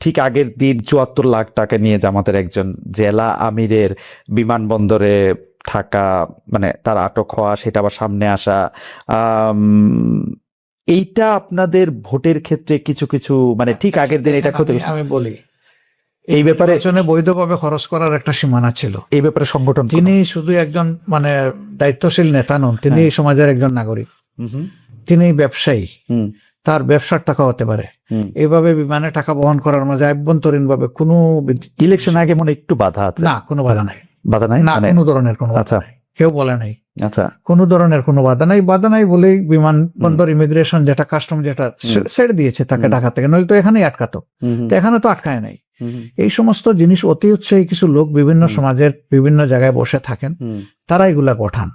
ঠিক আগের দিন ৭৪ লাখ টাকা নিয়ে জামাতের একজন জেলা আমিরের বিমানবন্দরে থাকা, মানে তার আটক হওয়া, সেটা আবার সামনে আসা, এইটা আপনাদের ভোটের ক্ষেত্রে কিছু কিছু মানে ঠিক আগের দিন এটা ক্ষতি। আমি বলি, এই ব্যাপারে বৈধভাবে খরচ করার একটা সীমানা ছিল। এই ব্যাপারে সংগঠন তিনি শুধু একজন মানে দায়িত্বশীল নেতা নন, তিনি এই সমাজের একজন নাগরিক, তিনি ব্যবসায়ী, তার ব্যবসার টাকা হতে পারে। এইভাবে বিমানে টাকা বহন করার মাঝে আভ্যন্তরীণ ভাবে কোনো ইলেকশন আগে মনে একটু বাধা আছে? না, কোনো বাধা নাই। বাধা নাই না, কোনো ধরনের কোনো বাধা নাই, কেউ বলে নাই। আচ্ছা, কোনো ধরনের কোনো বাধা নাই। বাধা নাই বলেই বিমানবন্দর ইমিগ্রেশন যেটা কাস্টম যেটা ছেড়ে দিয়েছে তাকে ঢাকা থেকে, নইলে তো এখানেই আটকাতো। তো এখানে তো আটকায় নাই। এই সমস্ত জিনিস অতি উৎসাহী কিছু লোক বিভিন্ন সমাজের বিভিন্ন জায়গায় বসে থাকেন, তারা এগুলা গঠান।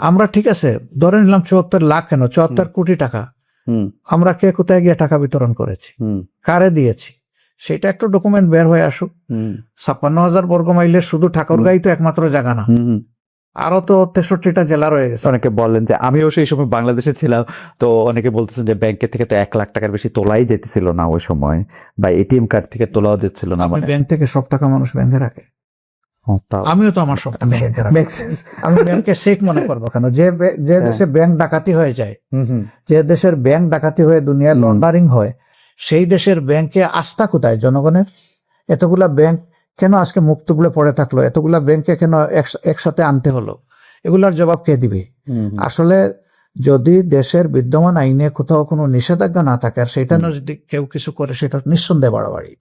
আমরা ঠিক আছে ধরে নিলাম ৭৪ লাখ, কেন ৭৪ কোটি টাকা আমরা কে কোথায় গিয়ে টাকা বিতরণ করেছি, কারে দিয়েছি, সেটা একটা ডকুমেন্ট বের হয়ে আসুক। ৫৬,০০০ বর্গ মাইলের শুধু ঠাকুরগাঁই তো একমাত্র জায়গা না, আরো তো ৬৩টা জেলা রয়ে গেছে। অনেকে বলেন যে আমিও সেই সময় বাংলাদেশে ছিলাম, তো অনেকে বলতেছেন যে ব্যাংকের থেকে তো ১ লাখ টাকার বেশি তোলাই যেতেছিল না ওই সময়, বা এটিএম কার্ড থেকে তোলাও দিচ্ছিল না। ব্যাংক থেকে সব টাকা মানুষ ব্যাংকে রাখে, আমিও তো আমার সব টাকা ব্যাংকে রাখি। আমি ব্যাংকে সেফ মনে করবো কেন? যে দেশে ব্যাংক ডাকাতি হয়ে যায়, যে দেশের ব্যাংক ডাকাতি হয়ে দুনিয়ায় লন্ডারিং হয়, সেই দেশের ব্যাংকে আস্থা কোথায় জনগণের? এতগুলা ব্যাংক কেন আজকে মুক্তগুলো পড়ে থাকলো? এতগুলা ব্যাংকে কেন একসাথে আনতে হলো? এগুলার জবাব কে দিবে? আসলে যদি দেশের বিদ্যমান আইনে কোথাও কোনো নিষেধাজ্ঞা না থাকে আর সেটা যদি কেউ কিছু করে, সেটা নিঃসন্দেহে বাড়াবাড়ি।